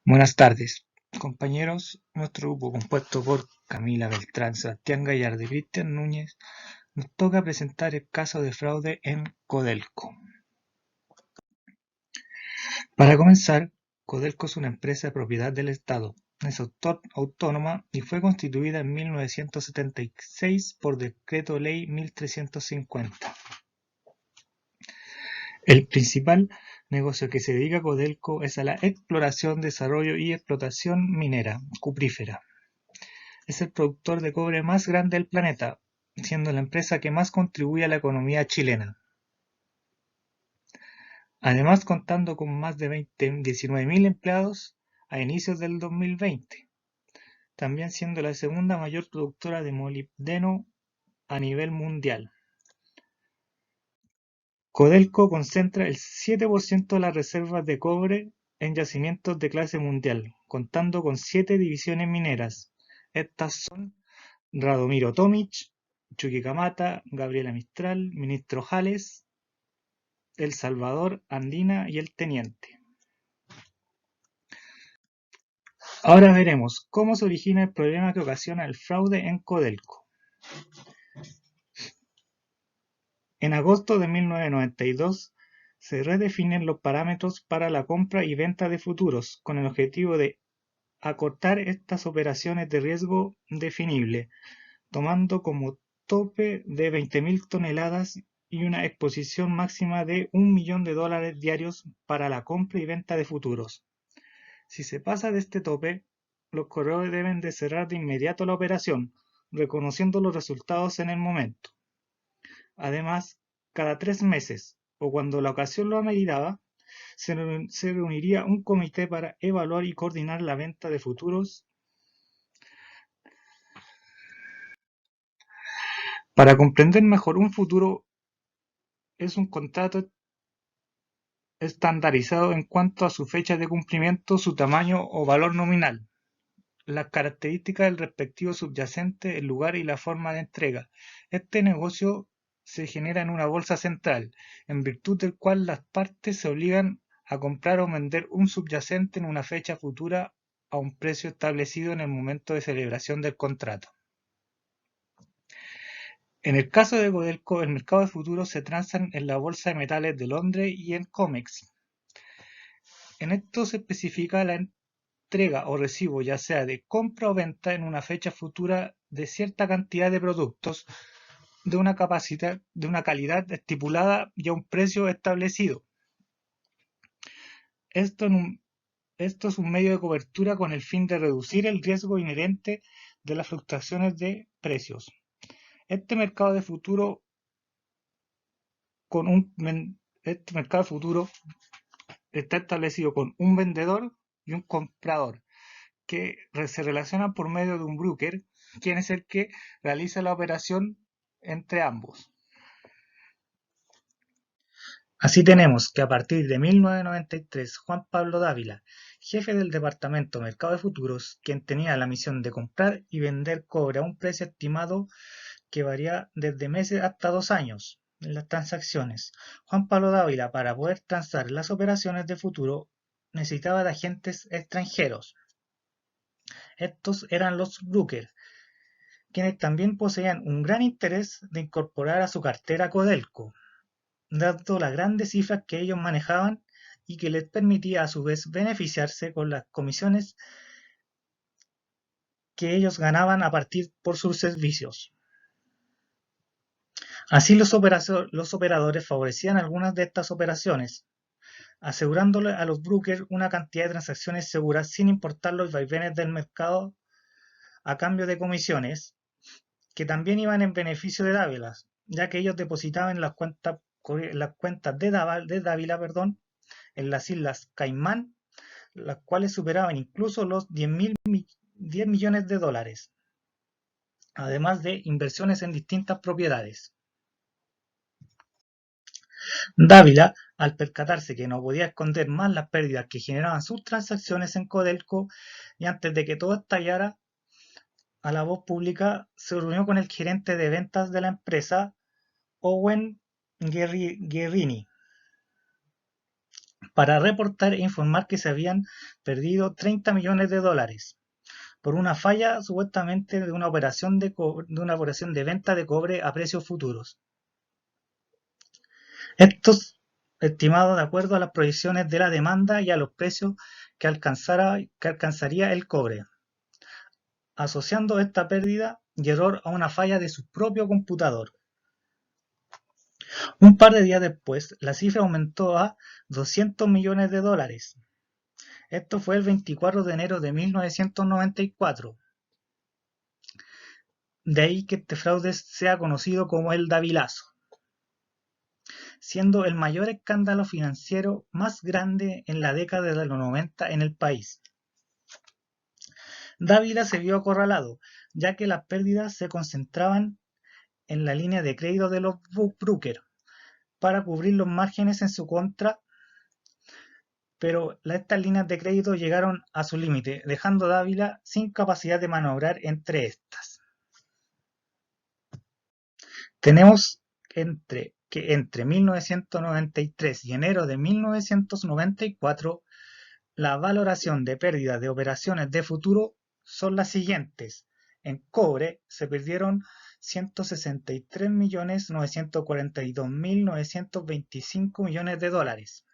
Buenas tardes, compañeros. Nuestro grupo, compuesto por Camila Beltrán, Sebastián Gallardo y Cristian Núñez, nos toca presentar el caso de fraude en Codelco. Para comenzar, Codelco es una empresa de propiedad del Estado, es autónoma y fue constituida en 1976 por Decreto Ley 1350. El principal negocio que se dedica Codelco es a la exploración, desarrollo y explotación minera cuprífera. Es el productor de cobre más grande del planeta, siendo la empresa que más contribuye a la economía chilena. Además, contando con más de 19.000 empleados a inicios del 2020, también siendo la segunda mayor productora de molibdeno a nivel mundial. Codelco concentra el 7% de las reservas de cobre en yacimientos de clase mundial, contando con 7 divisiones mineras. Estas son Radomiro Tomic, Chuquicamata, Gabriela Mistral, Ministro Jales, El Salvador, Andina y El Teniente. Ahora veremos cómo se origina el problema que ocasiona el fraude en Codelco. En agosto de 1992 se redefinen los parámetros para la compra y venta de futuros con el objetivo de acortar estas operaciones de riesgo definible, tomando como tope de 20.000 toneladas y una exposición máxima de $1 millón diarios para la compra y venta de futuros. Si se pasa de este tope, los corredores deben de cerrar de inmediato la operación, reconociendo los resultados en el momento. Además, cada 3 meses, o cuando la ocasión lo ameritaba, se reuniría un comité para evaluar y coordinar la venta de futuros. Para comprender mejor un futuro es un contrato estandarizado en cuanto a su fecha de cumplimiento, su tamaño o valor nominal, las características del respectivo subyacente, el lugar y la forma de entrega. Este negocio se genera en una bolsa central, en virtud del cual las partes se obligan a comprar o vender un subyacente en una fecha futura a un precio establecido en el momento de celebración del contrato. En el caso de Codelco, el mercado de futuros se transan en la Bolsa de Metales de Londres y en COMEX. En esto se especifica la entrega o recibo, ya sea de compra o venta en una fecha futura de cierta cantidad de productos de una calidad estipulada y a un precio establecido. Esto es un medio de cobertura con el fin de reducir el riesgo inherente de las fluctuaciones de precios. Este mercado de futuro está establecido con un vendedor y un comprador que se relacionan por medio de un broker, quien es el que realiza la operación entre ambos. Así tenemos que a partir de 1993, Juan Pablo Dávila, jefe del Departamento Mercado de Futuros, quien tenía la misión de comprar y vender cobre a un precio estimado que varía desde meses hasta 2 años en las transacciones. Juan Pablo Dávila, para poder transar las operaciones de futuro, necesitaba de agentes extranjeros. Estos eran los brokers, quienes también poseían un gran interés de incorporar a su cartera Codelco, dado las grandes cifras que ellos manejaban y que les permitía a su vez beneficiarse con las comisiones que ellos ganaban a partir por sus servicios. Así los operadores favorecían algunas de estas operaciones, asegurándole a los brokers una cantidad de transacciones seguras sin importar los vaivenes del mercado a cambio de comisiones, que también iban en beneficio de Dávila, ya que ellos depositaban en las cuentas de Dávila, en las Islas Caimán, las cuales superaban incluso los 10 millones de dólares, además de inversiones en distintas propiedades. Dávila, al percatarse que no podía esconder más las pérdidas que generaban sus transacciones en Codelco, y antes de que todo estallara a la voz pública, se reunió con el gerente de ventas de la empresa, Owen Guerrini, para reportar e informar que se habían perdido 30 millones de dólares por una falla supuestamente de una operación de venta de cobre a precios futuros. Estos estimados de acuerdo a las proyecciones de la demanda y a los precios que alcanzaría el cobre, asociando esta pérdida y error a una falla de su propio computador. Un par de días después, la cifra aumentó a 200 millones de dólares. Esto fue el 24 de enero de 1994. De ahí que este fraude sea conocido como el Davilazo, siendo el mayor escándalo financiero más grande en la década de los 90 en el país. Dávila se vio acorralado, ya que las pérdidas se concentraban en la línea de crédito de los brokers para cubrir los márgenes en su contra, pero estas líneas de crédito llegaron a su límite, dejando a Dávila sin capacidad de maniobrar entre estas. Tenemos que entre 1993 y enero de 1994, la valoración de pérdidas de operaciones de futuro son las siguientes. En cobre se perdieron 163.942.925 millones de dólares.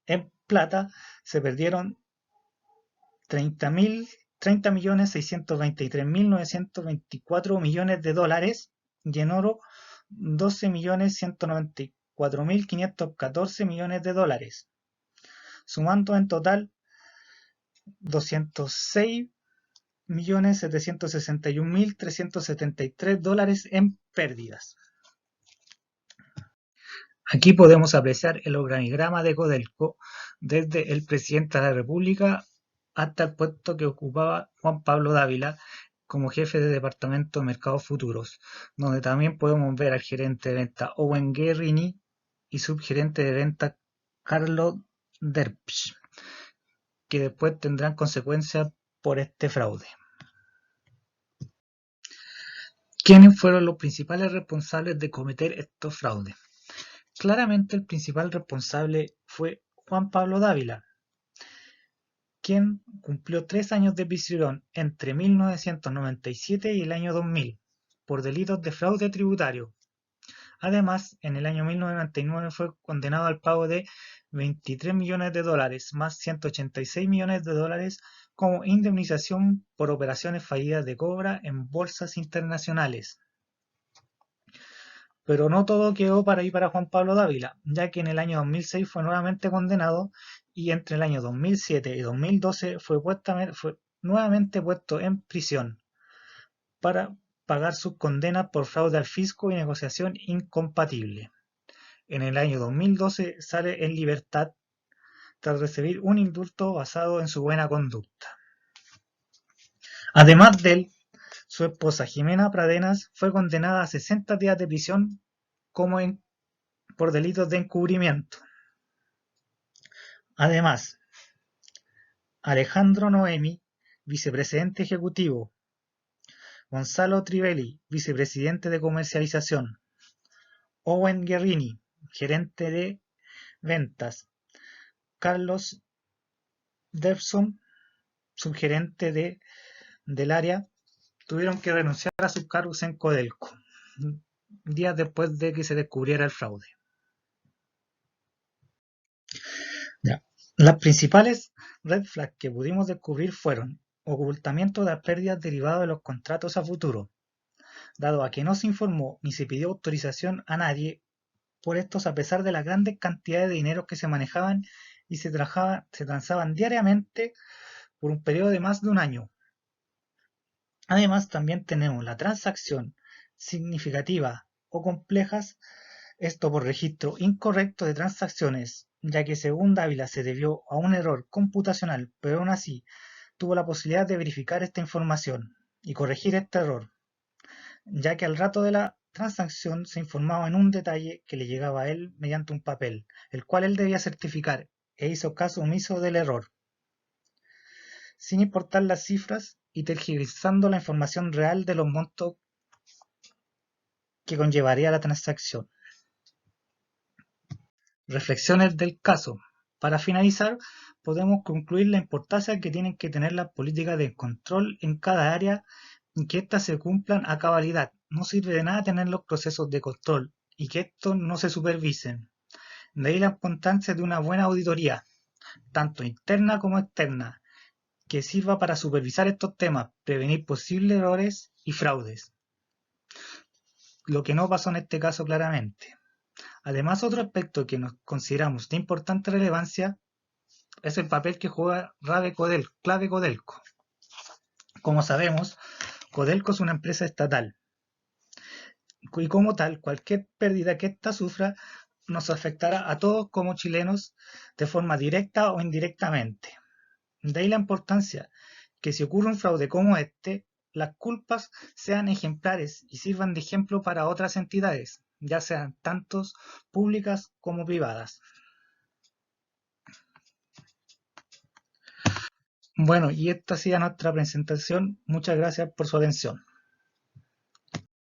En plata se perdieron 30.623.924 millones de dólares y en oro 12.194.514 millones de dólares, sumando en total 206.761.373 dólares en pérdidas. Aquí podemos apreciar el organigrama de Codelco desde el presidente de la República hasta el puesto que ocupaba Juan Pablo Dávila como jefe de departamento de mercados futuros, donde también podemos ver al gerente de venta Owen Guerrini y subgerente de venta Carlo Derpsch, que después tendrán consecuencias por este fraude. ¿Quiénes fueron los principales responsables de cometer estos fraudes? Claramente el principal responsable fue Juan Pablo Dávila, quien cumplió 3 años de prisión entre 1997 y el año 2000 por delitos de fraude tributario. Además, en el año 1999 fue condenado al pago de 23 millones de dólares más 186 millones de dólares como indemnización por operaciones fallidas de cobra en bolsas internacionales. Pero no todo quedó para Juan Pablo Dávila, ya que en el año 2006 fue nuevamente condenado y entre el año 2007 y 2012 fue nuevamente puesto en prisión para pagar sus condenas por fraude al fisco y negociación incompatible. En el año 2012 sale en libertad tras recibir un indulto basado en su buena conducta. Además de él, su esposa Jimena Pradenas fue condenada a 60 días de prisión por delitos de encubrimiento. Además, Alejandro Noemi, vicepresidente ejecutivo, Gonzalo Trivelli, vicepresidente de comercialización, Owen Guerrini, gerente de ventas, Carlos Derpson, subgerente del área, tuvieron que renunciar a sus cargos en Codelco, días después de que se descubriera el fraude. Las principales red flags que pudimos descubrir fueron ocultamiento de las pérdidas derivadas de los contratos a futuro, dado a que no se informó ni se pidió autorización a nadie por estos a pesar de las grandes cantidades de dinero que se manejaban y se transaban diariamente por un periodo de más de un año. Además, también tenemos la transacción significativa o complejas, esto por registro incorrecto de transacciones, ya que según Dávila se debió a un error computacional, pero aún así tuvo la posibilidad de verificar esta información y corregir este error, ya que al rato de la transacción se informaba en un detalle que le llegaba a él mediante un papel, el cual él debía certificar, e hizo caso omiso del error, sin importar las cifras y tergiversando la información real de los montos que conllevaría la transacción. Reflexiones del caso. Para finalizar, podemos concluir la importancia que tienen que tener las políticas de control en cada área y que éstas se cumplan a cabalidad. No sirve de nada tener los procesos de control y que estos no se supervisen. De ahí la importancia de una buena auditoría, tanto interna como externa, que sirva para supervisar estos temas, prevenir posibles errores y fraudes, lo que no pasó en este caso claramente. Además, otro aspecto que nos consideramos de importante relevancia es el papel que juega Clave Codelco. Como sabemos, Codelco es una empresa estatal y como tal, cualquier pérdida que ésta sufra nos afectará a todos como chilenos de forma directa o indirectamente. De ahí la importancia que si ocurre un fraude como este, las culpas sean ejemplares y sirvan de ejemplo para otras entidades, ya sean tantos públicas como privadas. Bueno, y esta ha sido nuestra presentación. Muchas gracias por su atención.